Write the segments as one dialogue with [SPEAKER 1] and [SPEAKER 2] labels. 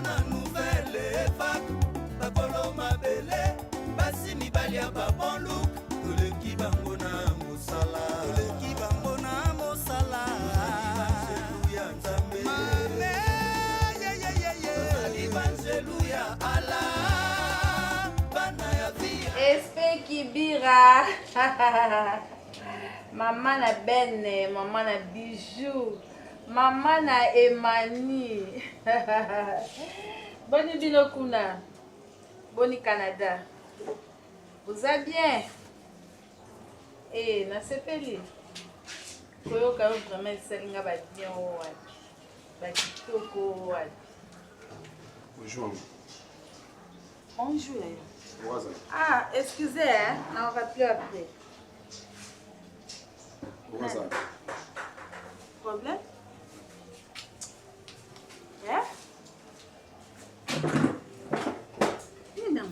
[SPEAKER 1] na nouvelle époque bakolo mabele basi mibali ya babon look toleki bango na mosala ya nzambe evanjelu ya ala bana ya via
[SPEAKER 2] Espe Kibira Maman na Benne, maman na Bijou, maman na Emani. Boni Binokuna, Boni Canada. Vous allez bien? Eh, na sepeli. Koyo kayo vraiment selinga ba bien o wapi. Ba kitoko wapi.
[SPEAKER 3] Bonjour.
[SPEAKER 2] Bonjour.
[SPEAKER 3] Bonjour.
[SPEAKER 2] Ah, excusez, hein, on va plus après.
[SPEAKER 3] Bonjour.
[SPEAKER 2] Problème? Hein? Non.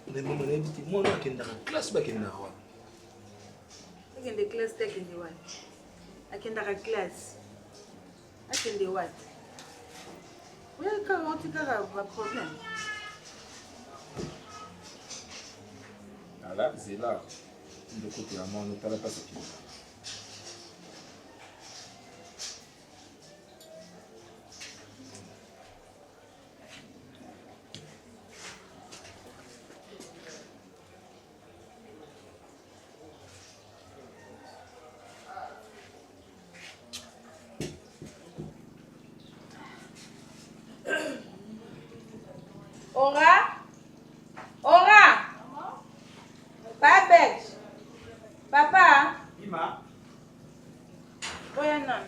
[SPEAKER 3] Mais maman, elle dit, moi, je suis dans la classe. Je suis dans
[SPEAKER 2] la classe. Je suis dans la classe. Je suis dans la classe. Oui, quand tu as un problème.
[SPEAKER 3] là, c'est là. De côté, on ne parle pas ce qu'il y a.
[SPEAKER 2] Ora? Ora? Babette? Papa?
[SPEAKER 3] Ima?
[SPEAKER 2] Oya non.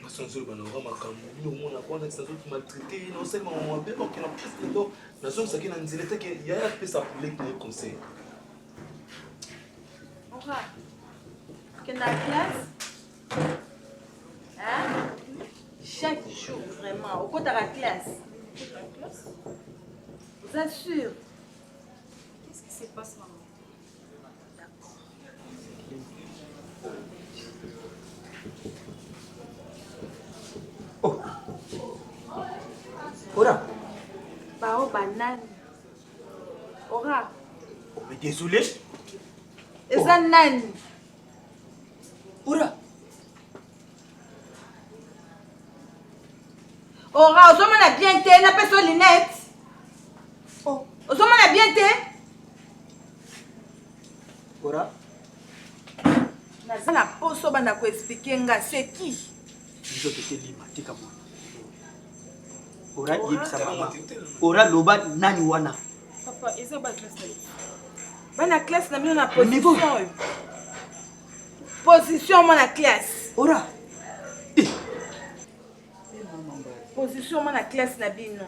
[SPEAKER 3] Sans seul, on aura ma camoufle, on a quoi, on a maltraité, non seulement on a bien qu'on a plus de temps, mais on sait qu'il y a un zélété qui y a un peu ça pour les conseils.
[SPEAKER 2] Ora? Tu es dans la classe? Hein? Chaque jour, vraiment, au côté de la classe. Vous assure.
[SPEAKER 4] Qu'est-ce qui se passe, maman?
[SPEAKER 5] Oh. Ora.
[SPEAKER 2] Bao banane. Ora.
[SPEAKER 5] Oh, mais désolé.
[SPEAKER 2] Et ça, nani?
[SPEAKER 5] Ora.
[SPEAKER 2] Ora, aux hommes on a bien été, n'a pas sur lunettes.
[SPEAKER 5] Oh.
[SPEAKER 2] Aux hommes on a bien été.
[SPEAKER 5] Ora.
[SPEAKER 2] Nazala poso banda ko expliquer nga c'est qui?
[SPEAKER 5] Je te dis lima tika moi. Ora yebisa mama. Ora loba nani wana.
[SPEAKER 4] Papa, ils ont pas classe.
[SPEAKER 2] Bana classe na mino na position. Position moi na classe.
[SPEAKER 5] Ora.
[SPEAKER 2] Position moi na classe na bino.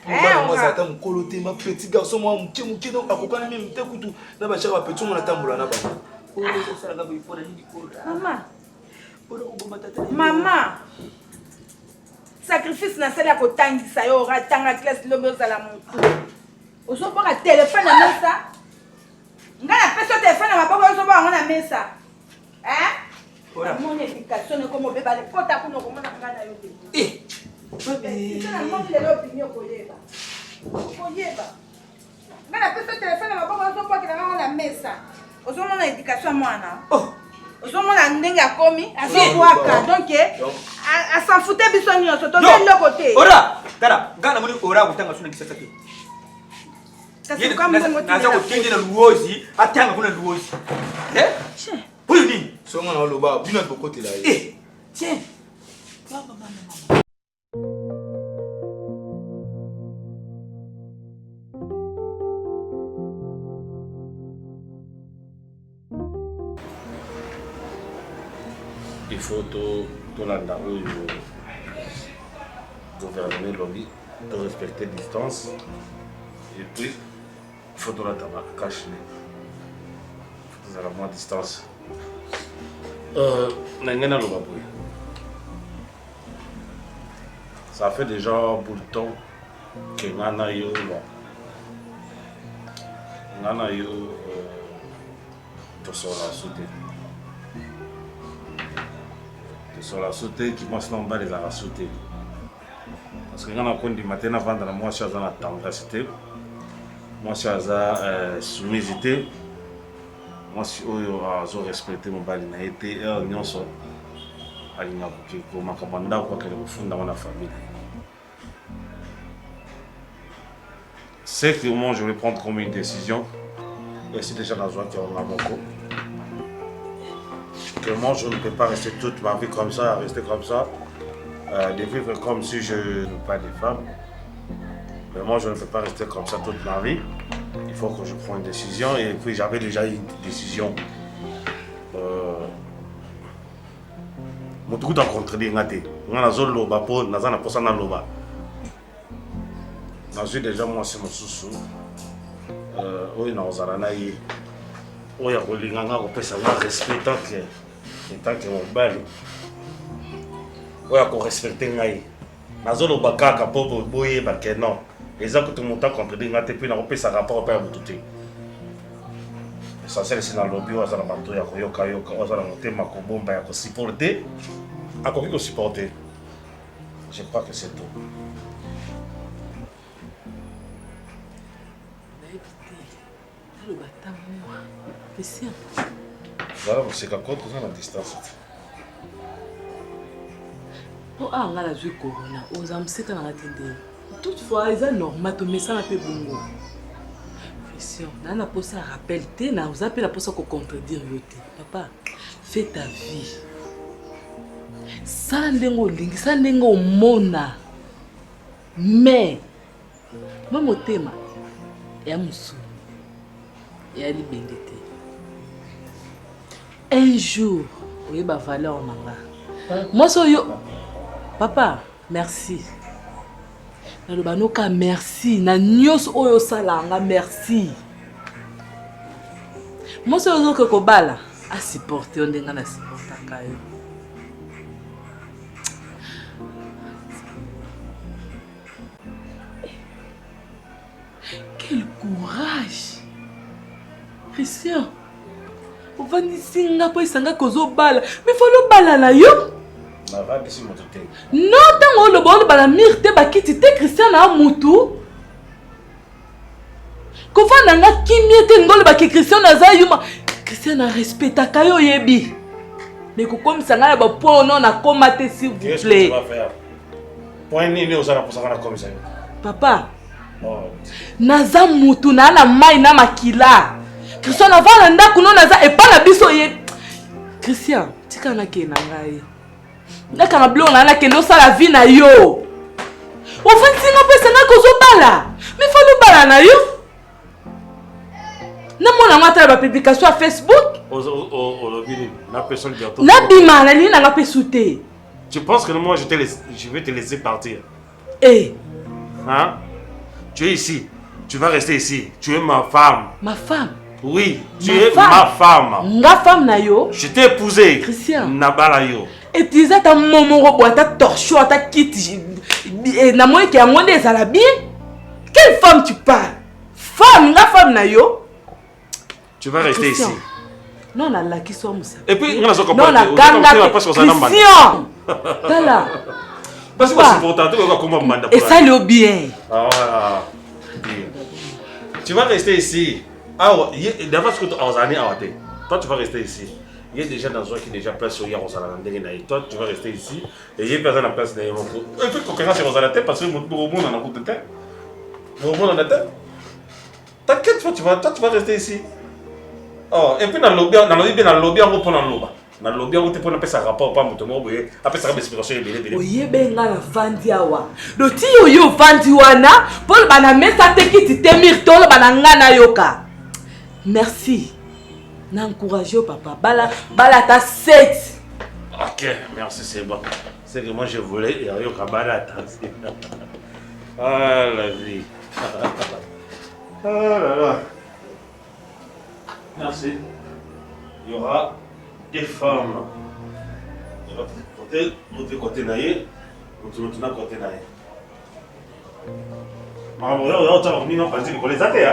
[SPEAKER 3] Moi, j'attends mon coloté, ma petit garçon, moi, mon petit donc, à quoi même te couteau, n'a pas cher à petit, on attend pour la naba.
[SPEAKER 2] Maman. Maman. Sacrifice na sala ko tangisa yo ra tanga classe lobo sala mon. Oso pas téléphone na mesa. Ngana pesa téléphone na maboko oso ba ngana mesa. Hein?
[SPEAKER 5] Ora.
[SPEAKER 2] Mon éducation comme bébé le kota kuno ko mona ngana yo te.
[SPEAKER 5] Eh.
[SPEAKER 2] Baby. Ça na mon le opinion ko yeba. Ko yeba. Ngana pesa téléphone na maboko oso ba ngana mesa. Oso mona éducation mwana.
[SPEAKER 5] Oh.
[SPEAKER 2] Oso mona ndenge akomi, aso bwaka. Donc a s'en foutait biso nyonso to de l'autre côté.
[SPEAKER 5] Ora. Tara, ngana moni ora kutanga suna kisasa ke.
[SPEAKER 2] Kasi kwa mwengo
[SPEAKER 5] na za kutenge na luozi, atanga kuna luozi. Eh?
[SPEAKER 2] Tiens.
[SPEAKER 5] Huyu nini?
[SPEAKER 3] So on a le bas, bien de côté là.
[SPEAKER 5] Eh. Tiens.
[SPEAKER 6] Il faut tout l'anda où le gouvernement lobby de respecter la distance et puis il faut tout l'anda cacher. Il faut moins distance. Ça fait déjà beaucoup de temps que nous avons eu tout ça là sauté. sur la sauté qui pense non bas les a sauté. Parce que quand on compte du matin avant dans moi je suis dans la tendresse, moi je suis à soumisité. Moi je suis au respecter mon bali na été non so alina ko makabanda kwa kile kufunda na famille. C'est que moi je vais prendre comme une décision. Et c'est déjà dans la joie qui est en Amoko. Que moi je ne peux pas rester toute ma vie comme ça, rester comme ça, de vivre comme si je n'ai pas de femme. Mais moi je ne peux pas rester comme ça toute ma vie. Il faut que je prenne une décision et puis j'avais déjà eu une décision. Je suis rencontré j'ai déjà moi c'est mon sous oui na ozalana yi oya kolinganga kopesa nga respect tant que mon bali oya ko respecter ngai nazoloba kaka po boyeba ke non eza kutu moto akontredire nga te mpe nakopesa rapport mpe ya motu te essentiel esi nalobi oyo aza na bato ya koyokayoka oyo aza na motema kobomba ya kosupporte akoki kosupporte. Je crois que c'est tout. Voilà, c'est qu'à quoi tout ça la distance.
[SPEAKER 7] Oh ah, on a la vie corona. Aux âmes c'est quand on a attendu. Toutefois, c'est normal de mettre ça un peu bongo. Christian, on a posé un rappel. T'es là, vous appelez la poste pour contredire l'autre. Papa, fais ta vie. Ça n'engo ling, ça n'engo mona. Mais, moi mon thème, est à Moussou. Et à l'ibendité. Un jour, oui, bah valeur maman. Moi so yo, papa, merci. Na lo banoka merci, na nyos oyo salanga merci. Moi so yo ko bala, a supporter on denga na supporter kayo. Quel courage! Christian, on va dire Singapour sanga kozo bala, mais faut le bala na yo.
[SPEAKER 6] Na va bisi moto te.
[SPEAKER 7] Non, tant le bon bala mirte ba kiti te Christian na mutu. Ko va nanga kimiete ngolo ba ki Christian na za yuma. Christian na respecta kayo yebi. Mais ko comme sanga ba point non na komate s'il vous plaît.
[SPEAKER 6] Qu'est-ce que tu vas faire? Point ni osala pour ça comme ça.
[SPEAKER 7] Papa.
[SPEAKER 6] Oh.
[SPEAKER 7] Naza mutu na la mai na makila. Christian avant la ndako non naza et pas la biso ye. Christian, tika na ke na ngai. Ndaka na blonga na ke ndo sala vie na yo. O fantinga pesa na kozo bala. Mais faut le bala na yo. Na mona ngata ba publication à Facebook.
[SPEAKER 6] La personne qui entend.
[SPEAKER 7] Na bima na ni na nga pesute.
[SPEAKER 6] Tu penses que moi je vais te laisser partir?
[SPEAKER 7] Eh.
[SPEAKER 6] Hein? Tu es ici. Tu vas rester ici. Tu es ma femme.
[SPEAKER 7] Ma femme?
[SPEAKER 6] Oui, tu es ma femme.
[SPEAKER 7] Ma femme na yo.
[SPEAKER 6] Je t'ai épousé.
[SPEAKER 7] Christian.
[SPEAKER 6] Nabala yo.
[SPEAKER 7] Et tu disais ta maman robot, ta torchon, ta kit. Et na moi qui a moins des à bien. Quelle femme tu parles? Femme, la femme na yo.
[SPEAKER 6] Tu vas rester
[SPEAKER 7] Christian.
[SPEAKER 6] ici.
[SPEAKER 7] Non, la qui soit moussa.
[SPEAKER 6] Et puis, on a
[SPEAKER 7] non, la ganga. Christian. Tala.
[SPEAKER 6] Parce que c'est important.
[SPEAKER 7] Et ça le bien.
[SPEAKER 6] Ah, tu vas rester ici. Ah, d'abord, ce que tu as années à toi, tu vas rester ici. Il y a des gens dans le qui déjà place sur hier, on s'en a rendu. Toi, tu vas rester ici. Et il y a personne en place derrière mon coup. Il faut qu'on sur la tête parce que mon monde en a beaucoup de tête. Mon monde en a tête. T'inquiète, toi, tu vas rester ici. Oh, et puis dans le lobby, on va prendre le lobby. Dans le lobby, on va prendre un rapport, pas mon tomo, après ça va explication et belé.
[SPEAKER 7] Oui, ben là, la vandiawa. Le tio yo vandiwana, pour bana mesa te kiti te mirtolo bana ngana yoka. Merci. N'encouragez papa. Bala ta 7.
[SPEAKER 6] Ok, merci, c'est bon. C'est que moi je voulais et yoka bala ta. Ah la vie. Ah là là. Merci. Il y aura des femmes. Côté naïe, côté naïe. Maman, on va venir en partie pour les athées.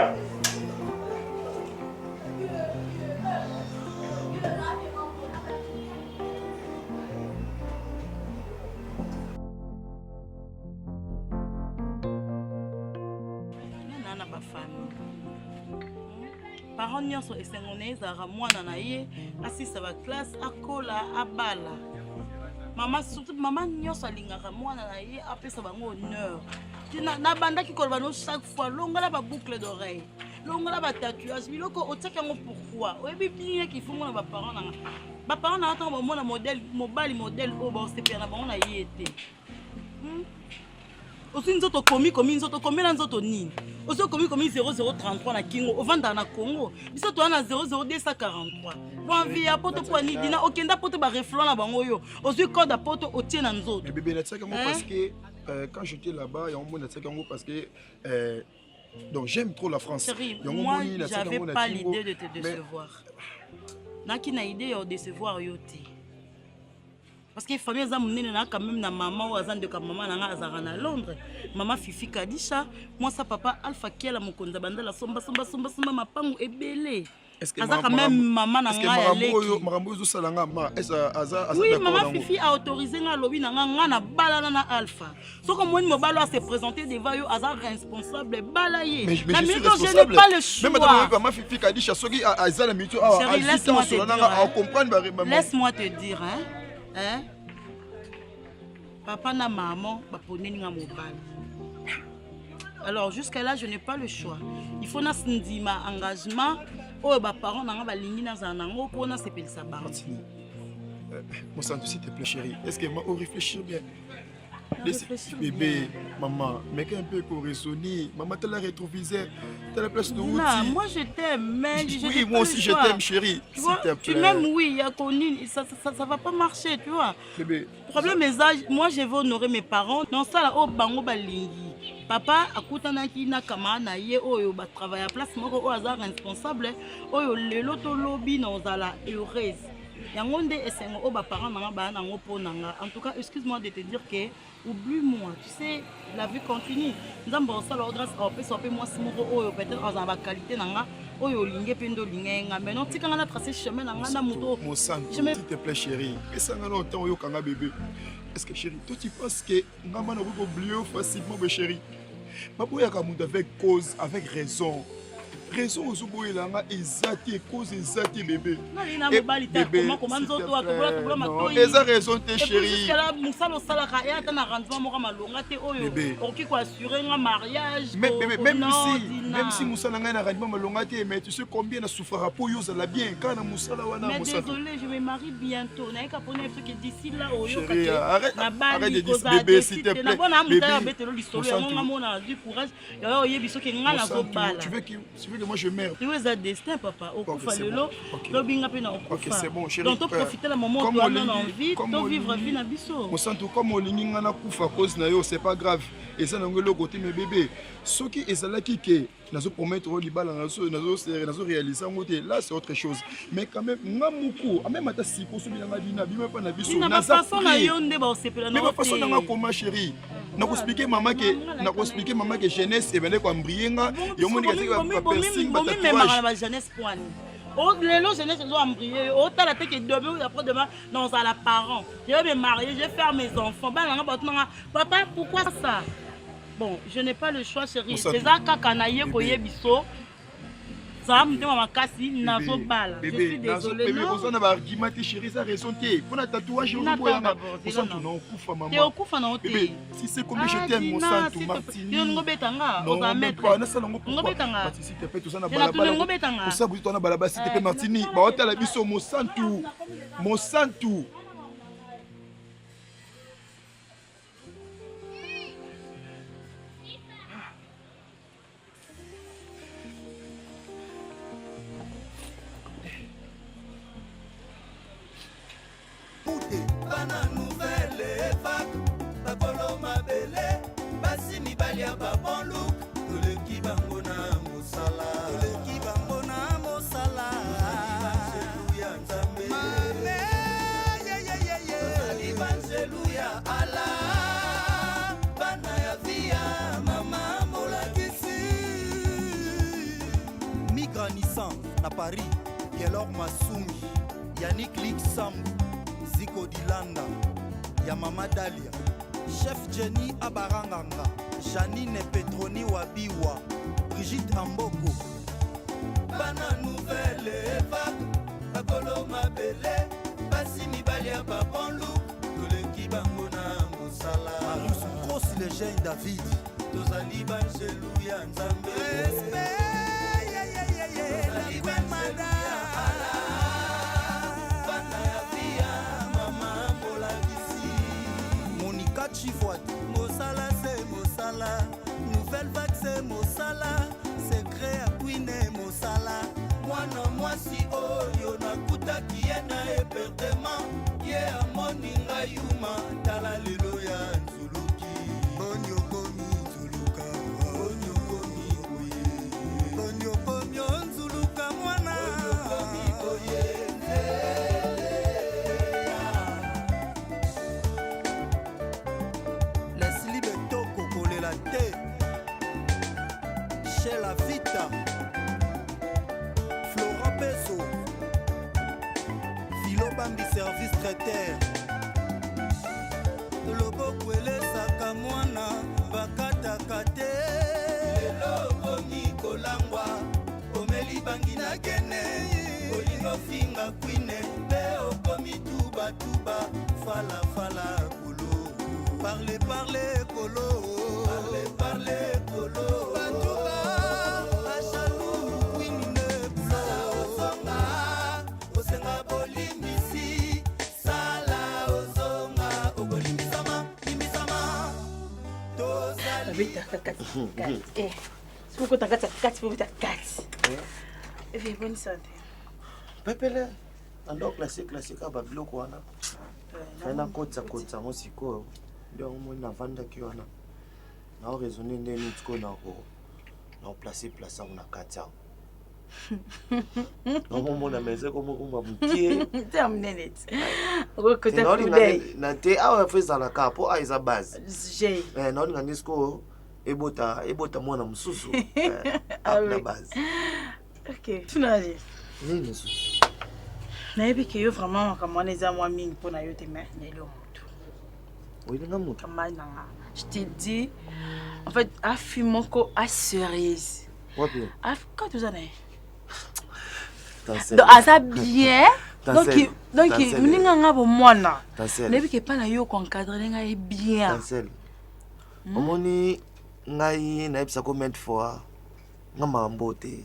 [SPEAKER 8] famille. Parents nyonso esengone ezara mwana na ye asisa ba classe akola abala. Maman surtout maman nyonso alingaka mwana na ye apesa bango honneur. Na banda ki koloba no chaque fois longola ba boucle d'oreille. Longola ba tatouage biloko otiaka ngo pourquoi? Oyebi bien qu'il faut mona ba parents na. Ba parents na attend mona modèle mobile modèle o ba osepia na bango na ye été. Aussi nzoto komi nzoto komi na nzoto nini? Aussi komi 0033 na Kingo ovanda na Congo. Biso to na 00243. Bon via poto kwa ni dina okenda poto ba reflon na bango yo. Aussi code à poto otie na nzoto.
[SPEAKER 9] Mais bébé na tsaka moi parce que quand j'étais là-bas, il y a un monde na tsaka moi parce que donc j'aime trop la France.
[SPEAKER 8] Chérie, moi j'avais pas l'idée de te décevoir. Naki na idée de décevoir yote. Parce que famille za munene na quand même na maman ou azande ka maman na azara na Londres. Maman Fifi Kadisha, moi sa papa Alpha Kiela mokonza bandala somba mapangu ebele.
[SPEAKER 9] Est-ce que
[SPEAKER 8] quand même maman na nga
[SPEAKER 9] Marambo zo salanga ma aza
[SPEAKER 8] oui, maman Fifi a autorisé nga lobi na nga na balana na Alpha. Soko moni mobalo a se présenter devant yo aza responsable balaye.
[SPEAKER 9] Mais je suis responsable.
[SPEAKER 8] Je n'ai pas le choix.
[SPEAKER 9] Même madame maman Fifi Kadisha soki aza la mito a
[SPEAKER 8] laisse-moi te dire.
[SPEAKER 9] Comprendre
[SPEAKER 8] Laisse-moi te dire hein. Papa na maman baponeli nga mobali. Alors jusqu'à là je n'ai pas le choix. Il faut na sindima engagement oh ba parents na nga balingi na zanango pour na sepelisa ba.
[SPEAKER 9] Mon sang s'il te plaît chérie. Est-ce que moi réfléchir bien? Bébé, maman, mais qu'un peu pour raisonner. Maman, t'as la rétroviseur, t'as la place de route.
[SPEAKER 8] Moi je t'aime, mais
[SPEAKER 9] oui, moi aussi je t'aime, chérie.
[SPEAKER 8] Tu vois, tu m'aimes, oui, il y a connu, ça va pas marcher, tu vois.
[SPEAKER 9] Bébé.
[SPEAKER 8] Le problème est que moi je veux honorer mes parents. Non, ça là, oh, bango balingi. Papa, akutana ki na kama na ye oyo ba travailler à place moko o hasard responsable oyo lelo to lobby na ozala heureuse. Yango nde esengo o ba parents na ba na ngo ponanga. En tout cas, excuse-moi de te dire que oublie-moi, tu sais, la vie continue. Nzambo osala grâce au pe so pe moi simoko oyo peut-être en ba qualité nanga oyo lingé pendo lingenga. Mais non tika na tracer chemin nanga na moto.
[SPEAKER 9] Mon sang, s'il te plaît chérie. Et ça nga longtemps oyo kanga bébé. Est-ce que chérie, toi tu penses que ngama na ko oublier facilement mes chérie? Baboya ka mutu avec cause, avec raison. Raison aux oboyelanga ezati cause ezati bébé.
[SPEAKER 8] Bébé.
[SPEAKER 9] Eza raison tes chérie. Même si musala nga na rendement malonga te mais tu sais combien na souffrira pour yo la bien quand na musala wana musala.
[SPEAKER 8] Désolé, je me marie bientôt. Na ka pona que d'ici là au yo
[SPEAKER 9] arrête de dire bébé s'il te plaît. Tu veux que moi je merde.
[SPEAKER 8] Tu es un destin papa. Au coup falelo, lobinga pe na au coup.
[SPEAKER 9] OK, c'est bon chérie.
[SPEAKER 8] Donc profiter le moment où on a envie, de vivre vie na biso.
[SPEAKER 9] Mon santo comme olinga na kufa cause na yo, c'est pas grave. Et ça na ngelo côté mes bébés. Soki ezalaki ke nazo promettre au libala nazo réaliser ngote là c'est autre chose. Mais quand même ngamuko, même ata siko so bilanga bina bima pa na biso
[SPEAKER 8] na façon na yo nde ba osepela na.
[SPEAKER 9] Mais façon na comment chérie. Na ko expliquer maman que jeunesse et bene ko mbrienga yo moni kasi ba piercing ba tatouage.
[SPEAKER 8] Ba jeunesse poani. Oh lelo jeunesse zo embrier o tala te que demain ou après demain non ça la parent. Je vais me marier, je vais faire mes enfants. Ba nga ba tuna papa pourquoi ça? Bon, je n'ai pas le choix chérie. C'est ça kakanaye koyebiso. Ça me demande ma cassi na zo bala. Je suis désolée.
[SPEAKER 9] Bébé, on a argument chérie, ça raison té. Pour la tatouage au boyanga. On sent tout non kufa maman.
[SPEAKER 8] T'es au kufa na hoté.
[SPEAKER 9] Bébé, si c'est comme je t'aime mon sang tout Martini.
[SPEAKER 8] Yo ngobetanga, on va mettre.
[SPEAKER 9] Na sala ngobetanga. Si te fait tout ça na
[SPEAKER 8] balabala.
[SPEAKER 9] Pour ça vous na balabala si te fait Martini. Ba hôtel la biso mon sang tout. Mon sang tout.
[SPEAKER 1] bana nouvelle epak bakolo mabele basi mibali ya babon look toleki bango na mosala ya nzambe tozali banzelu ya ala bana ya via mama molakisi migranisan na Paris Yelor Masumi Yannick Lik Sambu Ziko Dilanda ya Mama Dalia Chef Jenny Abaranganga, Janine Petroni Wabiwa, Brigitte Amboko. Bana nouvelle vague, Kakolo Mabele, Basi Mibali Babon Look, Koleki Bangona Mosala. Marius Grosse Légende David, Tozali Bangelou ya Nzambe. Respect, Tozali Bangelou ya Ala. Bana ya Pia, Mama Mbola Bisi. Monica Chivoit, Mosala c'est Mosala. Nouvelle vague c'est Mosala. Secret à Queen Mosala. Mwana mwasi oyo nakutaki ye na hébertement. Ye amoni ngai yuma tala lelo ya Nzuluki. Bonyo komi Nzuluka, bonyo komi oye. Bonyo komi Nzuluka mwana. Bonyo komi oye. Leslie Betoko kolela te. Chez la Vita. Flora Peso. Philo Bambi service traiteur. Loboko elesaka mwana bakataka te. Lelo komi kolangwa omeli bangi na gene. Olingo finga kwine pe okomi tuba tuba. Fala fala kolo. Parle parle kolo. Parle parle kolo. Batuba achalou kwine ne sala osonga. Osenga bolimbisi. Sala osonga. Obolimbisama. Limbisama. Tozali.
[SPEAKER 8] Pourquoi t'as 4 pour ta 4? Bonne santé.
[SPEAKER 10] Pepele, ando classique à babiloko wana. Fena kotsa mosiko. Ndio mwana vanda kiwana. Na raisonner ndeni tiko na placer place na katsa. Non mona meze comme mutie.
[SPEAKER 8] Terminé. Côté poulet.
[SPEAKER 10] Na te awa feza la kapo aiza base.
[SPEAKER 8] J'ai.
[SPEAKER 10] Non ngani sko ebota mwana msusu. Na base.
[SPEAKER 8] OK, tu n'as dit.
[SPEAKER 10] Nini susu?
[SPEAKER 8] Na yebi que yo vraiment comme on eza moi mingi pona yo te mais lelo mutu.
[SPEAKER 10] Oui, nga mutu.
[SPEAKER 8] Je te dis en fait afimoko a cerise.
[SPEAKER 10] Wapi?
[SPEAKER 8] Quand tu en es?
[SPEAKER 10] Donc
[SPEAKER 8] asa bien. Donc muninga ngabo mwana. Na yebi que pa na yo ko encadrer nga bien.
[SPEAKER 10] Tansel. Omoni ngai na ebisa combien de fois nga mambote.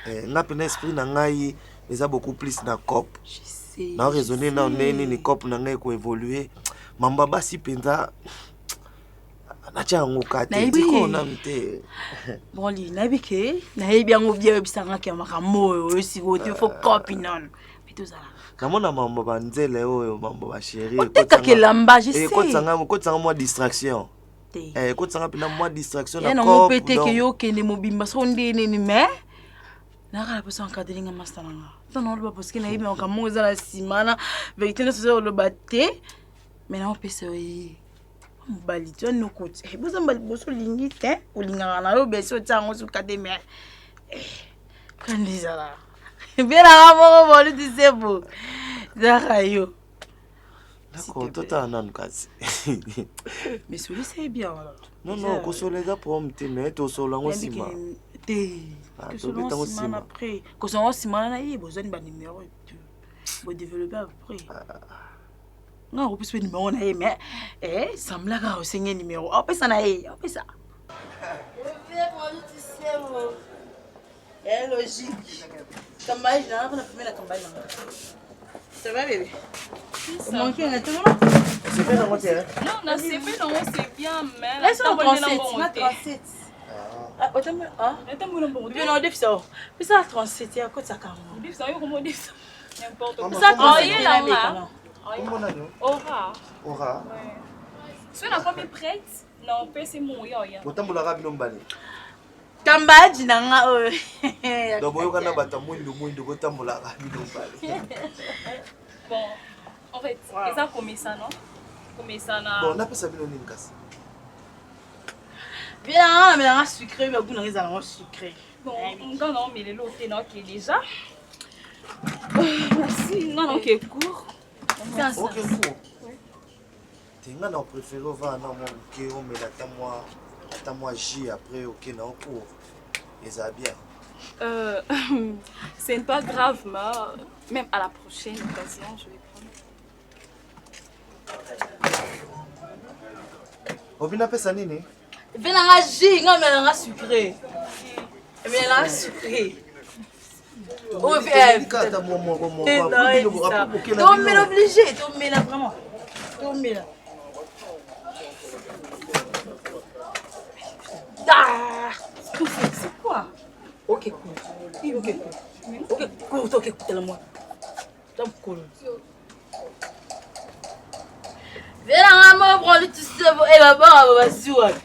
[SPEAKER 10] Nga pena esprit na ngai eza beaucoup plus na cop.
[SPEAKER 8] Je sais.
[SPEAKER 10] Na raisonner na neni ni cop na ngai ko évoluer. Mamba basi penza na cha ngokate diko na mte.
[SPEAKER 8] Bon li na bike na yebi ngo bia ebisanga ke makambo yo siko te fo copy non. Bitozala.
[SPEAKER 10] Na mona mamba banzele oyo mamba ba chérie.
[SPEAKER 8] Peut-être que lamba je sais.
[SPEAKER 10] Kotsanga moi distraction. Kotsanga pena moi distraction na cop.
[SPEAKER 8] Na pete ke yo kende mobimba so ndene ni mais na kala posa encadrer nga master nga. Non lo parce que na yebi makambo za la simana vérité na so lo batte. Mais na opesa yi. Mbali tu no kote. Boza mbali boso lingi te. Olinga na yo beso tsango su kademe. Kandiza la. Bera mo bolu tu sais beau. Zakayo.
[SPEAKER 10] D'accord, toi nan kasi.
[SPEAKER 8] Mais celui c'est bien alors.
[SPEAKER 10] Non, kosoleza pour mte mais to solango sima.
[SPEAKER 8] Te. Kosolanga sima après. Kosolanga sima na yi besoin ba numéro tu. Bo développer après. Non, on peut se numéro na ye mais sembla ka o senye numéro. On peut ça na ye, on peut ça. C'est logique. Campagne là, on a fait la campagne là. Ça va bébé? Comment tu es?
[SPEAKER 10] C'est fait dans mon terrain.
[SPEAKER 4] Non, c'est fait dans c'est bien mais
[SPEAKER 8] là c'est 37. Ah, autant ah, bébé non défi ça. Puis ça 37 à côté ça carrément.
[SPEAKER 4] Défi ça yo comment défi n'importe quoi.
[SPEAKER 8] Ça
[SPEAKER 4] oh il est là.
[SPEAKER 10] Comment on a nous?
[SPEAKER 4] Aura.
[SPEAKER 10] Ouais.
[SPEAKER 4] Tu n'as pas mis prête? Non, pas c'est mon yo.
[SPEAKER 10] Botambola rabi lombale.
[SPEAKER 8] Kambaji nanga o.
[SPEAKER 10] Donc boyo kana bata mwindu botambola rabi lombale.
[SPEAKER 4] Bon, en fait, ils ont commis ça non? Commis ça na.
[SPEAKER 10] Bon, on a pas ça bino nini kasi.
[SPEAKER 8] Bien, mais on sucré, mais vous n'avez pas sucré.
[SPEAKER 4] Bon, non, mais le lot est là qui est déjà. Merci, non, qui est court.
[SPEAKER 10] Ok, court. Tenga na préféré va na mo ke o me ta moi J après OK na en cours. Et ça bien.
[SPEAKER 4] C'est pas grave, mais même à la prochaine occasion, je vais prendre.
[SPEAKER 10] Obina pesa nini?
[SPEAKER 7] Venanga J, nga melanga sucré. Melanga sucré. Oh,
[SPEAKER 10] Kata mo
[SPEAKER 7] Tombe obligé, tombe là vraiment. Tombe là. C'est quoi? Ok, cool. Ok, cool. Ok, tellement. T'as cool. Venanga mo prendre tout ça et là-bas on va jouer.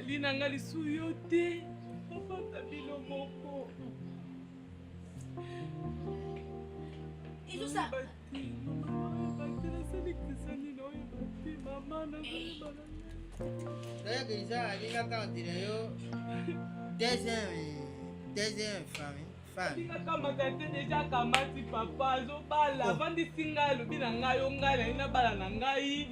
[SPEAKER 11] Lina ngali suyote papa tabilo moko
[SPEAKER 12] Ilusa
[SPEAKER 11] déjà kamati papa zobala vandi singa lobi na ngai yo ngai na bala na ngai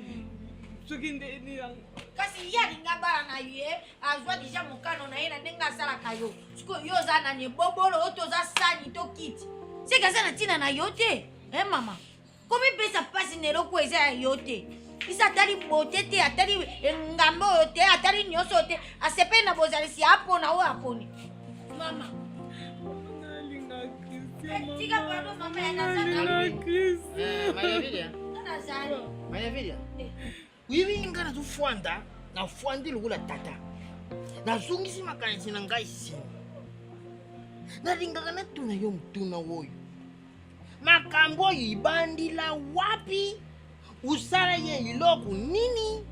[SPEAKER 12] kasi yalinga bala na ye azwa deja mokano na ye na ndenge asalaka yo sikoyo yo oza nani ebobolo oyo toza sani to kiti seke aza na ntina na yo te mama komipesa mpasi na eloko eza ya yo te isa atali bote te atali ngambo oyo te atali nyonso te asepeli na bozalisi apona oyo aponi mama tika pardon mama
[SPEAKER 8] Mayavilia wivi nga nazofwanda nafwandi lokola tata nazongisi makanisi na ngai sini nalingaka natuna yo mutuna oyo makambo oyo ibandila wapi usala ye iloko nini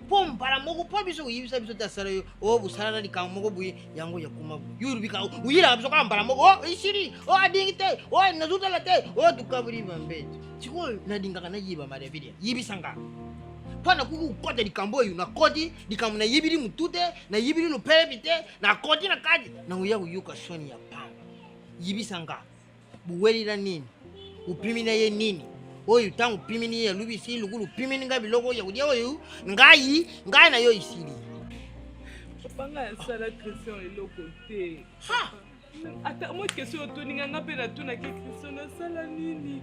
[SPEAKER 8] po mbala moko po biso uyibisa biso tasala yo o busala na likambo moko buye yango yakuma yurubika uyira biso ka mbala moko isiri o adingite o nazutala te o tukaburi bambete chiko nadingaka na yiba Mayavilia yibisanga Pana kuku kota likambo yu na koti likambo na yibiri mutute na yibiri lupebite na koti na kadi na uya uyuka shoni ya pamba yibisanga buweli la nini upimina ye nini oyu tangu pimini ye lubisi lukulu pimini nga biloko ya kudia oyu ngai na yo isili
[SPEAKER 11] panga ya sala Christian eloko te ata mo question otoninga nga pe na tuna ke Christian na sala nini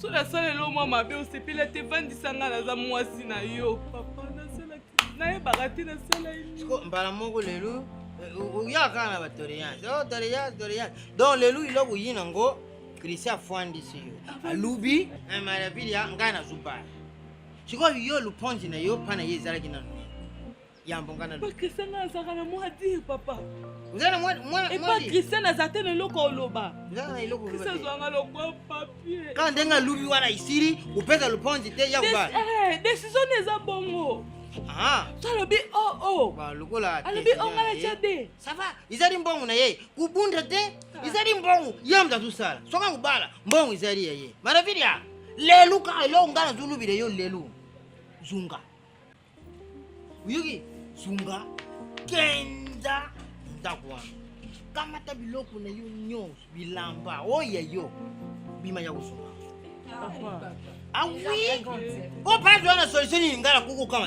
[SPEAKER 11] so la sala lo mwa mabe osepela te vandisanga naza mwasi na yo papa nasala nayebaka te nasala ini
[SPEAKER 8] mbala moko lelo uyaka na batoriyanse toriyanse donc lelo iloko yina ngo Christian afwandisi yo alubi Mayavilia ngai nazubala sikoyo yo luponzi na yo pana ye ezalaki nano yambongana
[SPEAKER 11] lo Christian azalaka na mwadi papa
[SPEAKER 8] uzana mwadi
[SPEAKER 11] epa Christian azate na eloko oloba
[SPEAKER 8] uzana eloko oloba
[SPEAKER 11] Christian azwanga lokwa papier
[SPEAKER 8] quand ndenga lubi wana isiri upeza luponzi te ya kubala
[SPEAKER 11] décision eza bongo salobi
[SPEAKER 8] lokola
[SPEAKER 11] alobi ongala chade
[SPEAKER 8] sava izali mbongo na ye kubunda te izali mbongo yamza tusala soka kubala mbongo izali ye Mayavilia lelu ka lo ngana zulubire yo lelu zunga uyuki zunga kenda ndakwa kama ta biloko na yo nyonso bilamba oya yo bima ya kusunga ah oui o pas de solution ni ngala kuku kama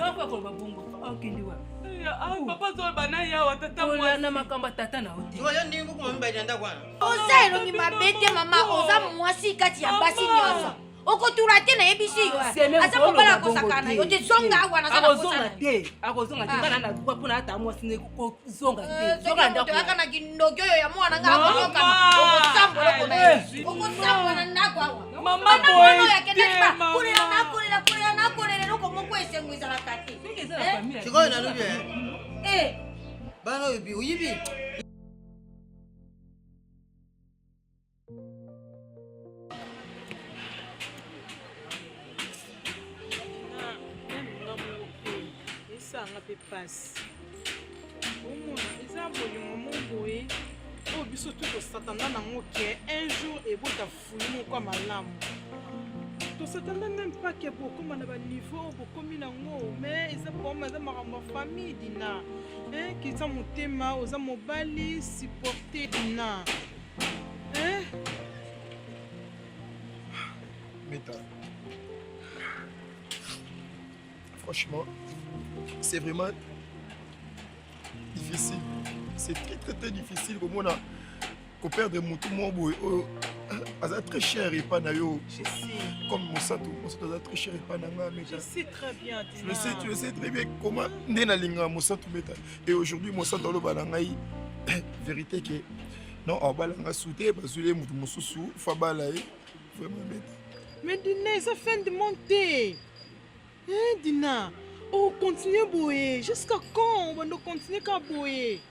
[SPEAKER 11] papa zo bana ya watata mwa
[SPEAKER 7] na makamba tata na oti
[SPEAKER 8] yo ndi nguku mamba ndanda kwana
[SPEAKER 12] oza elongi mabete mama oza mwasi kati ya basi nyonso okotura te na yebisi yo asa mobala kosakana yo te zonga awa na sala kosana
[SPEAKER 7] te akozonga te ngana na duka pona ata mwasi ne kozonga te
[SPEAKER 12] zonga ndako yakana kindoki oyo ya mwana nga akoyoka okosambola kona okosambola ndako awa
[SPEAKER 11] mama
[SPEAKER 12] boy yakena kulela nakolela loko moko esengo ezalaka te
[SPEAKER 8] sikoyo nalubi bana oyo uyibi
[SPEAKER 11] esanga mpe pasi omona eza molimo moboye oyo biso tout tosatanda nango ke un jour ebota fulu moko malamu tosatanda même pas ke bokoma na baniveau bokomi nango mais eza problème eza makambo ya famille Dina kiza motema oza mobali supporter Dina
[SPEAKER 9] Meta, franchement, c'est vraiment difficile. C'est très difficile comme on a qu'on perdre mon tout mon boy. C'est très cher et pas nayo.
[SPEAKER 11] Je sais.
[SPEAKER 9] Comme mon santo est très cher et pas nanga.
[SPEAKER 11] Je sais très bien.
[SPEAKER 9] Tu le sais très bien comment nena linga mon santo meta. Et aujourd'hui mon santo lo balangai vérité que non en balanga souté bazulé mutu mosusu fa balaye vraiment meta.
[SPEAKER 11] Mais Dina, ça fin de monter. Dina, on continue à boyer. Jusqu'à quand on va continuer à boyer?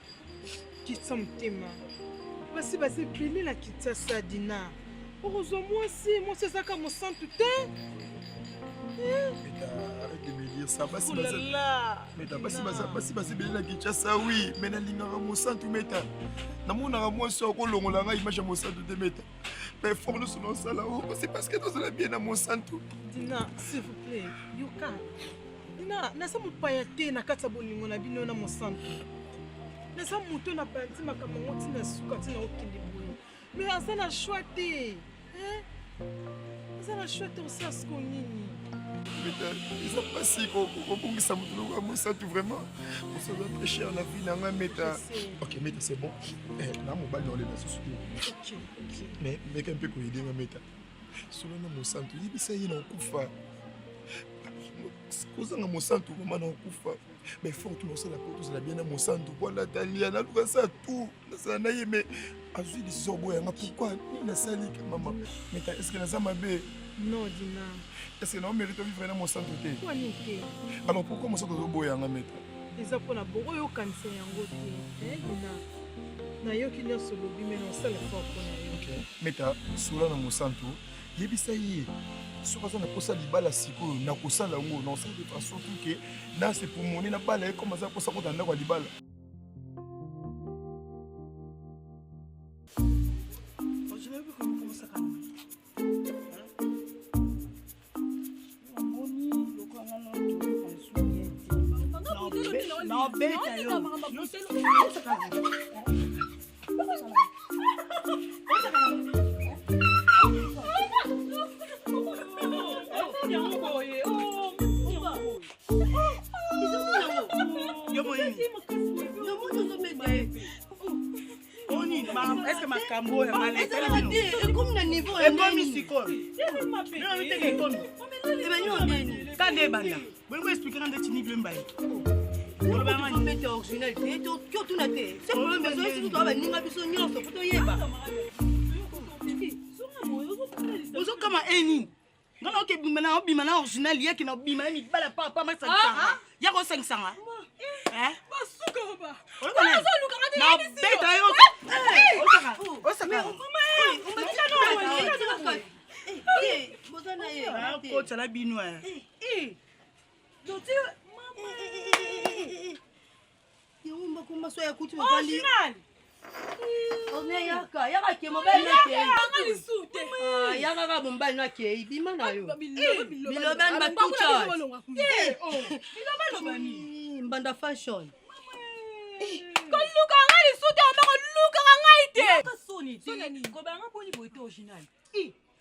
[SPEAKER 11] Quitte ça, mon thème. Vas-y, béni la quitte ça, Dina. Heureusement, moi, c'est ça que je sens tout le
[SPEAKER 9] arrête de me dire ça. Basi béni la quitte ça, oui. Mais na linga mo santu meta. Na mona mo so ko longola nga image mo santu de meta. Mais faut nous selon ça là-haut, c'est parce que nous allons bien à mon santo.
[SPEAKER 11] Dina, s'il vous plaît, Yoka. Dina, nasa mupayate na kata bolingo na bino na mon santo. Nasa muto na panti makambo tina suka tina okende boye. Mais asa na choite. Asa na choite aussi à ce qu'on nini.
[SPEAKER 9] Mais ils sont pas si qu'on ça me mon santo vraiment. On se doit très cher la vie nanga meta. OK, meta c'est bon. Là mon bal dans les nations.
[SPEAKER 11] OK.
[SPEAKER 9] Mais un peu qu'on aider meta. Selon mon santo, il ça y est na kufa. Kozanga mon santo maman na kufa. Mais faut tout ça la porte la bien na mon santo pour la talia na luka ça tout. Ça na yeme azui de soboya pourquoi na sali maman. Meta est-ce que na za mabe?
[SPEAKER 11] Non Dina.
[SPEAKER 9] Est-ce que non mérite vivre dans mon santo té?
[SPEAKER 11] Quoi nité?
[SPEAKER 9] Alors pourquoi mon santo soboya nga meta?
[SPEAKER 11] Eza pona boko yo kanisa yango te. Dina. Na yo ki nyonso lobi mais non ça le fort pona yo.
[SPEAKER 9] OK. Meta sola na mon santo. Yebisa ye. Soka na kosa libala siko na kosa la ngo non ça de façon que là c'est pour monner na bala comme ça pour ça ko tanda kwa libala.
[SPEAKER 8] Je ne veux pas comment ça quand même. Non, bête yo. Est-ce que ma cambo est mal est comme le niveau est comme ici quoi. Non, mais t'es comme. Et ben yo quand des banda. Bon vous expliquer dans des niveau mbaye. On va mettre original et tout na té. C'est problème besoin si tu dois ninga biso nyonso pour to yeba. Ozo kama eni. Ngana ke bimana original yaki na bimana mi bala pa ma sa sanga. Ya ko 500 ah.
[SPEAKER 11] Basuka ba.
[SPEAKER 8] Na beta yo. Osaka. Coach la binoa. Yomba kuma so ya kuti mobali. On est yaka ke mobali ke. Yaka mobali na ke ibima na yo. Bilobani batucha. Bilobani bani. Mbanda fashion.
[SPEAKER 11] Koluka ngali sute omako luka ngaite.
[SPEAKER 8] Kasoni te. Ko banga poni boite original.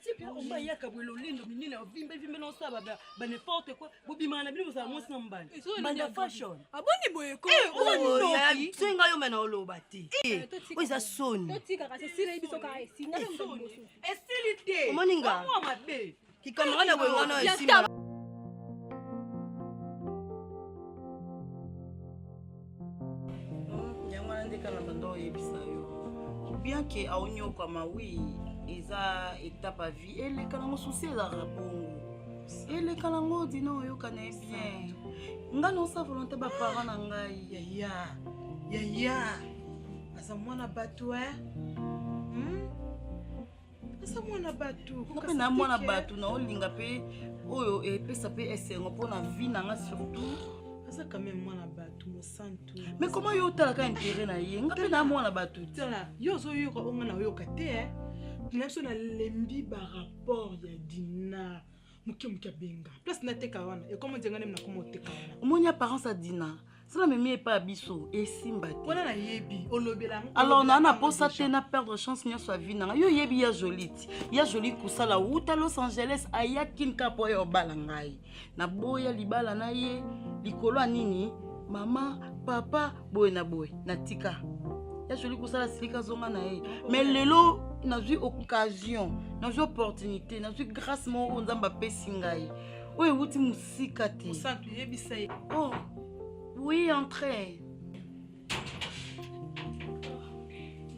[SPEAKER 8] C'est bien on va yaka bwelo lindo minina vimbe no saba ba n'importe quoi. Bobima na bino za mwasi na mbani. Mbanda fashion.
[SPEAKER 11] Aboni boye ko.
[SPEAKER 8] Oh, singa yo mena oloba te. Oza soni.
[SPEAKER 4] Totika ka sesira ibiso ka esinga ndo mosu.
[SPEAKER 8] Esilite. Omoninga. Mwa mabe. Kikamanga na bwe ngana esima. Nyangwana ndeka na bando yebisa yo. Bien que aonyo kama oui, eza étape à vie et les kanango souci la rabongo. Et les kanango dino yo kana bien. Nga non sa volonté ba parents na ngai.
[SPEAKER 11] Ya. Asa mwana batu Asa mwana batu.
[SPEAKER 8] Ko na mwana batu na olinga pe oyo e pesa pe esengo pona vie na nga surtout.
[SPEAKER 11] Asa quand même mwana batu. bato mosantu.
[SPEAKER 8] Mais comment yo talaka intérêt na ye? Ngape na mwana bato.
[SPEAKER 11] Tala, yo zo yoka onga na yoka te. Ngapso na lembi ba rapport ya Dina. Muke benga. Place na teka wana. Et comment dire na komo teka wana.
[SPEAKER 8] Omonia parents a Dina. Cela me met pas biso et simba.
[SPEAKER 11] Wana na yebi olobela.
[SPEAKER 8] Alors na na posa te na perdre chance nya sa vie na. Yo yebi ya jolie. Ya jolie kusala wuta Los Angeles aya kinka po yo balangai. Na boya libala na ye likolo nini? Mama, papa, boy na boy, na tika. Ya jolie kusala silika zonga na ye. Mais lelo na eu occasion, na eu opportunité, na eu grâce mo onzamba pesi ngai. Oye wuti musika te.
[SPEAKER 11] Musantu yebisa ye.
[SPEAKER 8] Oh. Oui, entrez.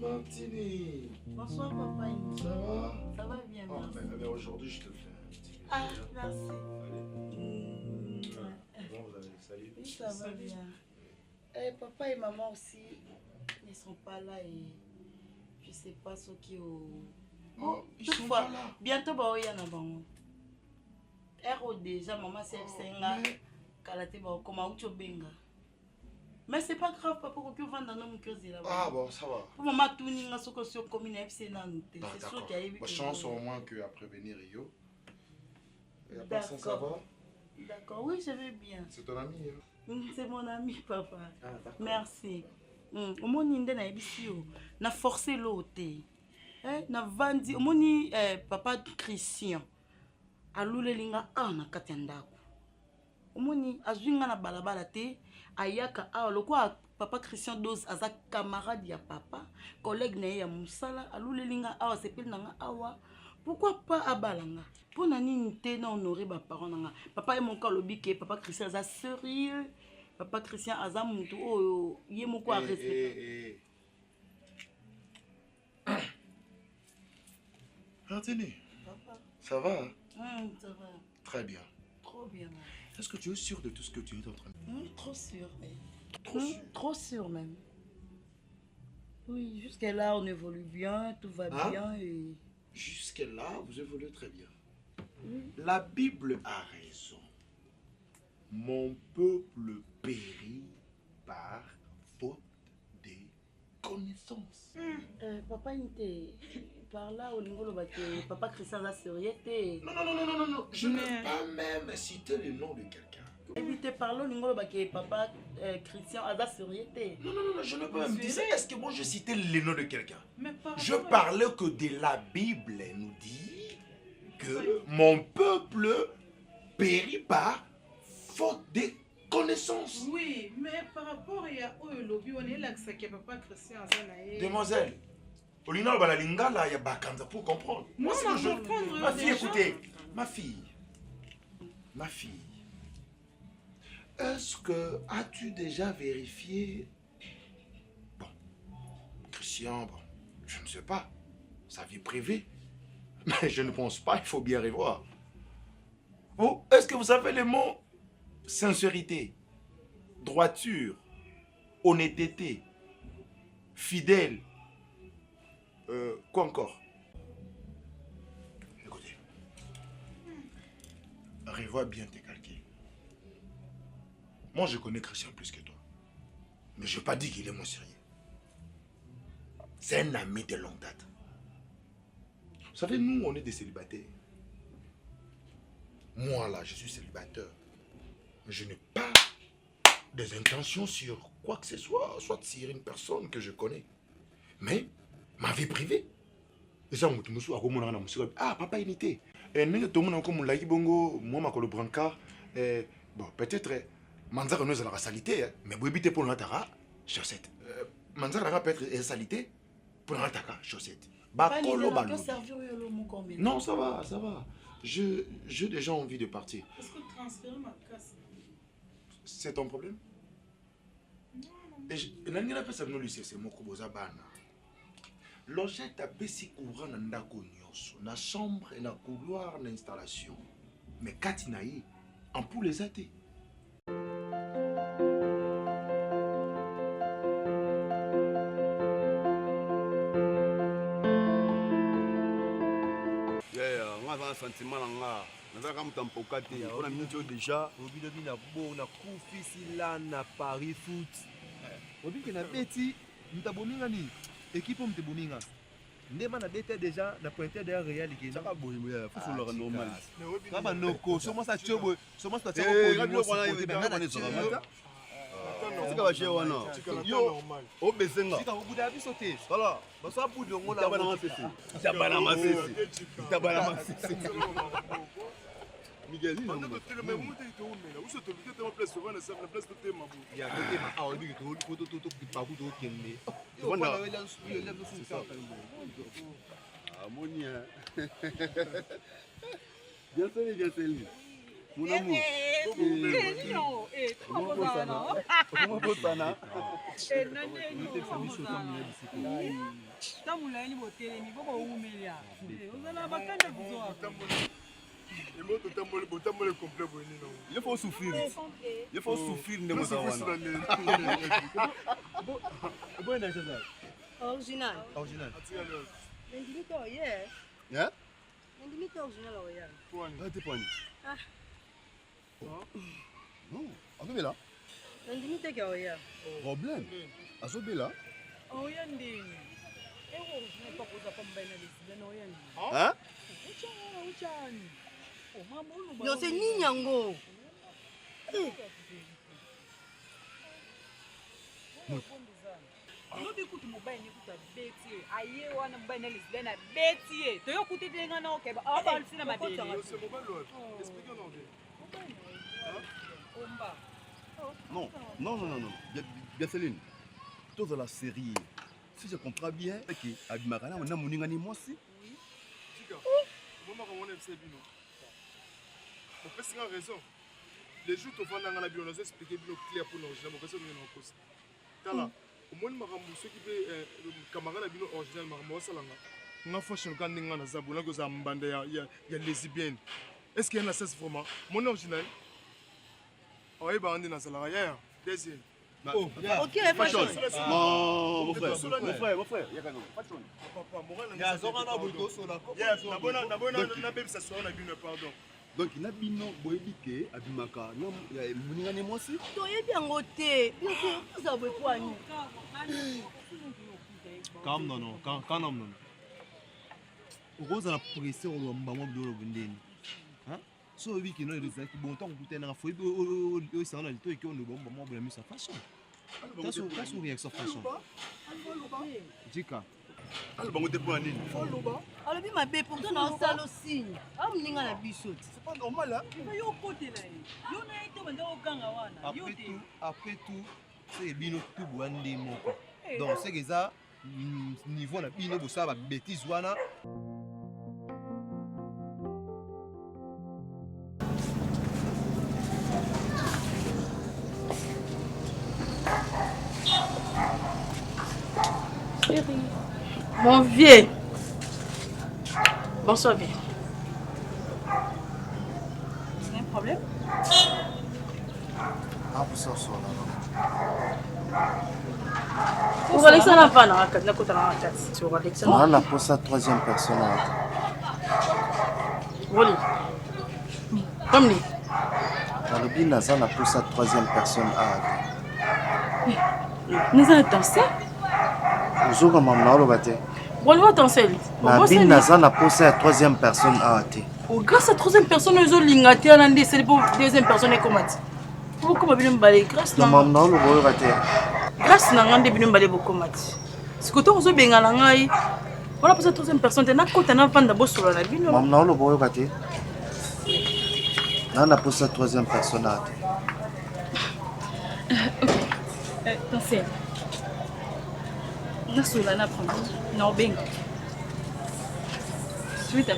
[SPEAKER 3] Martini.
[SPEAKER 8] Bonsoir, papa.
[SPEAKER 3] Ça va?
[SPEAKER 8] Ça va bien, merci.
[SPEAKER 3] Mais aujourd'hui, je te fais un petit.
[SPEAKER 8] Ah, merci.
[SPEAKER 3] Comment vous allez? Salut.
[SPEAKER 8] Oui, ça va bien. Papa et maman aussi ne sont pas là et je sais pas ce qui au.
[SPEAKER 3] Oh, ils sont pas là.
[SPEAKER 8] Bientôt, bah, il y en a bon. RO déjà, maman, c'est Senga. Kalate, bah, comme Aucho Benga. Mais c'est pas grave, papa, que tu vas dans nos cœurs là.
[SPEAKER 3] Ah bon, ça va.
[SPEAKER 8] Pour maman, tout n'y a pas de commune FC dans nous.
[SPEAKER 3] C'est sûr qu'il y a eu. Chance au moins qu'après venir Rio. Et après ça, ça va?
[SPEAKER 8] D'accord, oui, je vais bien.
[SPEAKER 3] C'est ton ami, hein?
[SPEAKER 8] C'est mon ami, papa.
[SPEAKER 3] Ah, d'accord.
[SPEAKER 8] Merci. Au moins, il y a na forcé l'autre. Na vandi, au moins, papa Christian. Alule linga na katendako. Au moins, azwinga na balabala te. Ayaka lokwa papa Christian Dose aza camarade ya papa, collègue na ya musala, alule linga sepeli nanga awa. Pourquoi pas abalanga? Pour nani te na honorer ba parents nanga. Papa est mon cas lobi ke papa Christian aza sérieux. Papa Christian aza muntu oyo ye moko a respecter.
[SPEAKER 3] Martini. Papa. Ça va?
[SPEAKER 8] Ça va.
[SPEAKER 3] Très bien.
[SPEAKER 8] Trop bien.
[SPEAKER 3] Est-ce que tu es sûr de tout ce que tu es en train de dire?
[SPEAKER 8] Trop sûr.
[SPEAKER 3] Trop sûr.
[SPEAKER 8] Trop sûr même. Oui, jusqu'à là on évolue bien, tout va bien et...
[SPEAKER 3] Jusqu'à là, vous évoluez très bien. La Bible a raison. Mon peuple périt par faute de connaissances.
[SPEAKER 8] Papa, par là, au niveau de papa Christian a sérieux.
[SPEAKER 3] Non. Je n'ai pas même cité le nom de quelqu'un.
[SPEAKER 8] Et puis tu parles au niveau de papa Christian a sérieux.
[SPEAKER 3] Non, je ne peux pas me dire ça. Est-ce que moi je citais le nom de quelqu'un? Je
[SPEAKER 11] parlais
[SPEAKER 3] parlais que de la Bible nous dit que mon peuple périt par faute de connaissances.
[SPEAKER 11] Oui, mais par rapport à lobby, on est là que papa Christian a.
[SPEAKER 3] Demoiselle, Olina Balalinga, il y a Bakanza pour comprendre.
[SPEAKER 11] Non,
[SPEAKER 3] ma fille, écoutez, ma fille, est-ce que as-tu déjà vérifié? Bon, Christian, bon, je ne sais pas, sa vie privée, mais je ne pense pas, il faut bien revoir. Vous, est-ce que vous savez les mots sincérité, droiture, honnêteté, fidèle, quoi encore? Écoutez, revois bien tes calculs. Moi, je connais Christian plus que toi. Mais je n'ai pas dit qu'il est moins sérieux. C'est un ami de longue date. Vous savez, nous, on est des célibataires. Moi, là, je suis célibataire. Mais je n'ai pas des intentions sur quoi que ce soit, soit sur une personne que je connais. Mais ma vie privée. Et ça, ah, papa, il était. Et moi, je brancard. Bon, peut-être, Manzara nous a la salité, mais Bouibité pour l'atara, chaussette. Manzara peut être salité pour l'atara, chaussette. Non, ça va, ça va. J'ai déjà envie de partir.
[SPEAKER 11] Est-ce que transférer ma casse?
[SPEAKER 3] C'est ton problème? Non. Logette a baissé courant dans la chambre et dans le couloir d'installation. Mais Katinaï, en pour les athées.
[SPEAKER 13] Un sentiment
[SPEAKER 9] nazalaka moto ampoka te mpona minute oyo déjà
[SPEAKER 13] obilobi na bo nakufisi la na Paris foot obiki na beti moto abominga nini équipe moto ebominga ndema na bete déjà na pointer derrière Real qui
[SPEAKER 9] saka boye faut follower normal
[SPEAKER 13] kaba noko somo sa tiobo somo sa tiobo
[SPEAKER 9] tika bashe wana yo obesenga
[SPEAKER 13] tika obuda biso te
[SPEAKER 9] voilà
[SPEAKER 13] baso abude ngona
[SPEAKER 9] tabana masese tabana masese tabana masese Miguel il
[SPEAKER 14] on a tellement monté tout mais où se te buter tellement place souvent ça place tout est mabou
[SPEAKER 13] il y a côté ma ah lui tout pas tout kende
[SPEAKER 9] voilà harmonie bien salut mon amour comment posana
[SPEAKER 8] tamulaini botelemi bobo umelia ozala bakanda kuzoa
[SPEAKER 9] il faut souffrir. Il faut souffrir de moi.
[SPEAKER 8] Original.
[SPEAKER 13] Original.
[SPEAKER 8] Nendimito yeah.
[SPEAKER 9] Yeah?
[SPEAKER 8] Nendimito original yeah.
[SPEAKER 9] Ah, t'es poigné.
[SPEAKER 8] Ah.
[SPEAKER 9] Non, on est là.
[SPEAKER 8] Nendimito kia yeah.
[SPEAKER 9] Problème. Azobela.
[SPEAKER 8] Oh yandi. Ewo original pas posa pas mbana lesbienne oh yandi.
[SPEAKER 9] Hein?
[SPEAKER 8] Uchani.
[SPEAKER 12] Yo c'est nini yango?
[SPEAKER 8] Lobi kutu mobile ni kuta beti aye wana mobile na lesbienne beti to yo kutu tenga na okeba aba alfina madeli
[SPEAKER 14] c'est mobile loi expliquez en anglais
[SPEAKER 8] omba
[SPEAKER 9] Non. Bien Céline. Toute la série. Si je comprends bien, ok, Abimakana, on a mon ingani moi aussi.
[SPEAKER 14] Oui. Tika. Moi on aime ça bino. On peut avoir raison. Les jours où on a la bio, on a expliqué bien clair pour nous. J'ai l'impression que nous en cause. Tala. Au moins makambo ceux qui peut camarade la bio original makambo salanga. On a fashion quand ninga na zabu na goza mbanda ya lesbienne. Est-ce qu'il y a un assess vraiment mon original? Oh et bah on est dans la ya deuxième.
[SPEAKER 9] Oh,
[SPEAKER 12] ok,
[SPEAKER 9] fashion. Non, mon frère, il y a quand même fashion.
[SPEAKER 14] Papa, moral na zora na boto sola. Yes, na bona bébé ça soit na bino pardon.
[SPEAKER 9] Donc il a bino boyebike abimaka non muningane moi aussi.
[SPEAKER 12] Toyebi yango te. Bien sûr, ça veut quoi ni?
[SPEAKER 13] Calme non. Rose na pressé au mbamo bidolo bundeni. Hein? So oui qui non les qui bon temps goûter na foi o ça na lito qui on bon mbamo bla mi sa fashion. Kaso réaction fashion. Jika.
[SPEAKER 9] Alors bango te pour nini?
[SPEAKER 12] Foloba. Alors bi mabe pourtant na salo signe. Am ninga na biso.
[SPEAKER 9] C'est pas normal hein.
[SPEAKER 8] yo kote na yo na ito banda okanga wana yo te
[SPEAKER 13] Après tout, c'est bino tout boandi moko. Donc c'est que ça niveau na bino bosa ba bêtise wana.
[SPEAKER 7] Chérie. Mon vieux. Bonsoir, vieux.
[SPEAKER 8] c'est un problème
[SPEAKER 10] Ah, pour ça,
[SPEAKER 7] Pour Alexandre Pana, na kota na kati. Sur Alexandre.
[SPEAKER 10] on a pour ça troisième personne.
[SPEAKER 7] Woli. Comme lui.
[SPEAKER 10] Dans le bin, on a pour ça troisième personne.
[SPEAKER 7] Nous allons danser.
[SPEAKER 10] Vous avez comment bate.
[SPEAKER 7] Woli va danser.
[SPEAKER 10] Na bin, on a pour ça troisième personne.
[SPEAKER 7] Grâce à troisième personne, nous allons lingater à l'année. C'est pour deuxième personne et comment. Pourquoi vous avez balé grâce à grâce à ngande binu balé beaucoup mati. Ce que tu as besoin de ngai. Voilà pour cette troisième personne. Tu n'as qu'à n'en vendre d'abord sur la binu.
[SPEAKER 10] Maman le boy bate. On a pour ça troisième personne.
[SPEAKER 4] Danser. Na sula na prendre. Non ben. Suite à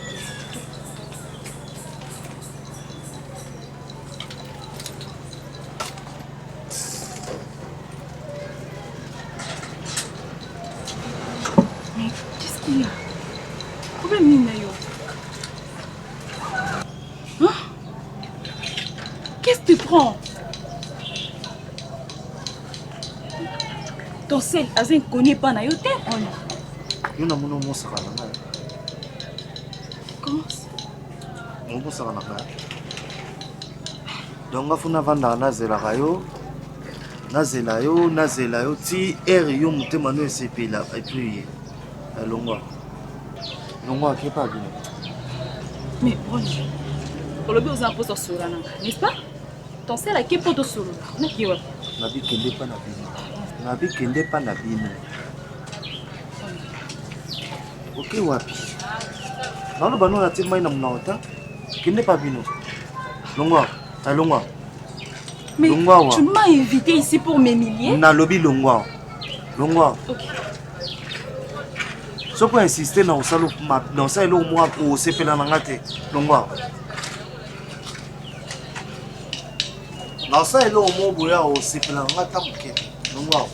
[SPEAKER 7] Qu'est-ce que tu prends?
[SPEAKER 4] ton sel, Azen connaît pas na yote.
[SPEAKER 10] Yo na mono mo saka na.
[SPEAKER 4] Comment ça?
[SPEAKER 10] okosaka na kaya donc afuna vandaka nazela yo ti ere yo motema no esepela epuis elongwa akepa bino.
[SPEAKER 4] Mais Ronnie, olobi oza mposa solola nanga, n'est-ce pas? Ton sel ake mpo tosolola, naki wapi?
[SPEAKER 10] nabikende pa na bino oke wapi naloba no natie mai na monao ta kende pa bino longwa.
[SPEAKER 4] Mais tu m'as invité ici pour m'humilier?
[SPEAKER 10] Nalobi longwa.
[SPEAKER 4] Ok.
[SPEAKER 10] So pour insister na osalo dans ça elo moi o sepela na ngate longwa. Na ça elo mo boya o sepela na ngata muke longwa.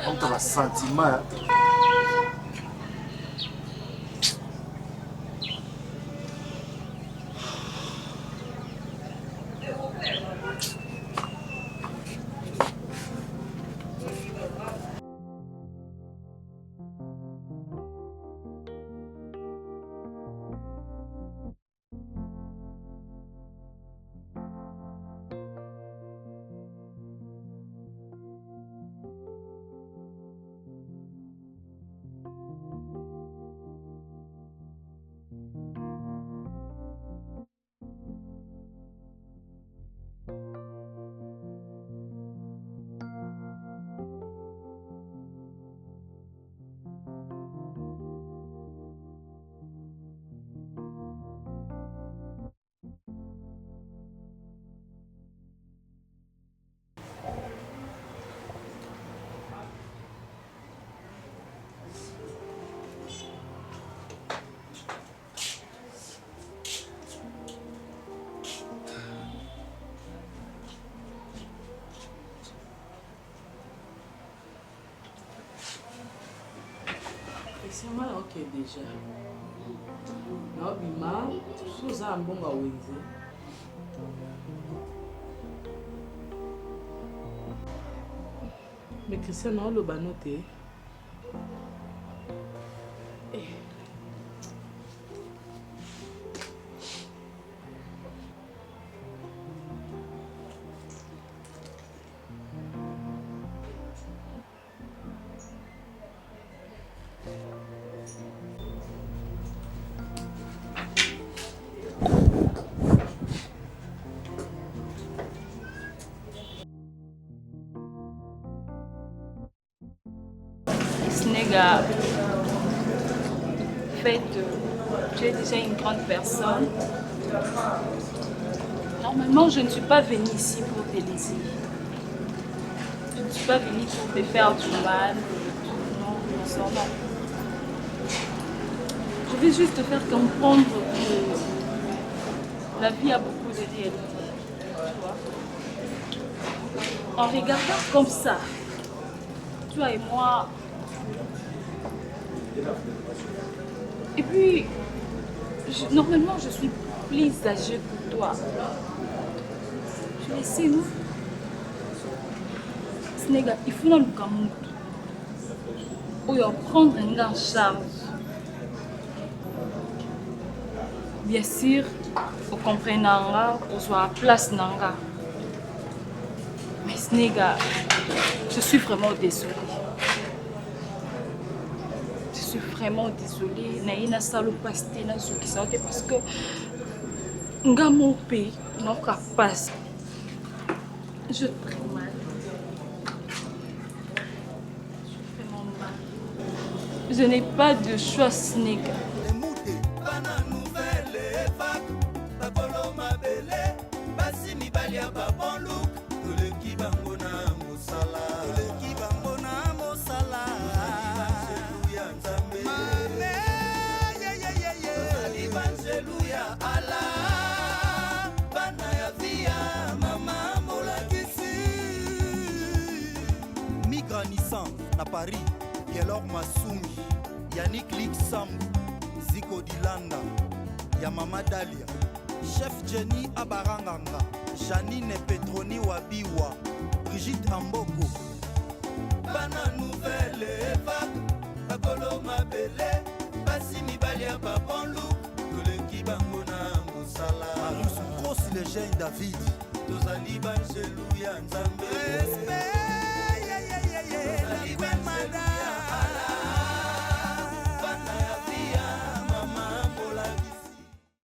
[SPEAKER 10] On t'a sentiment.
[SPEAKER 7] C'est mal ok déjà. Non, bima, sous un bon baouize. Mais Christian, non, le banoté.
[SPEAKER 4] Snega, en fait, tu es déjà une grande personne. Normalement, je ne suis pas venue ici pour te laisser. Je ne suis pas venue pour te faire du mal. Non. Je vais juste te faire comprendre que la vie a beaucoup de réalités. Tu vois? En regardant comme ça, toi et moi. Et puis, normalement, je suis plus âgée que toi. Je le sais, non? Snega, il faut nous camoufler. Ou prendre un en charge. Bien sûr, vous comprenez, vous soit à place nanga. Mais Snega, je suis vraiment désolée. Je suis vraiment désolée. Naïna salopasté na zokisate parce que nga mon pays n'a pas passe. Je très mal. Je suis vraiment mal. Je n'ai pas de choix, Snega.
[SPEAKER 1] Na Paris, Yelor Masumi, Yannick Lixam, Zico Dilanda, Yamama Dalia, Chef Jenny Abaranganga, Janine Petroni Wabiwa, Brigitte Amboko. Bana nouvelle vague, Eugène David tozali banjelu ya nzambe. Respect.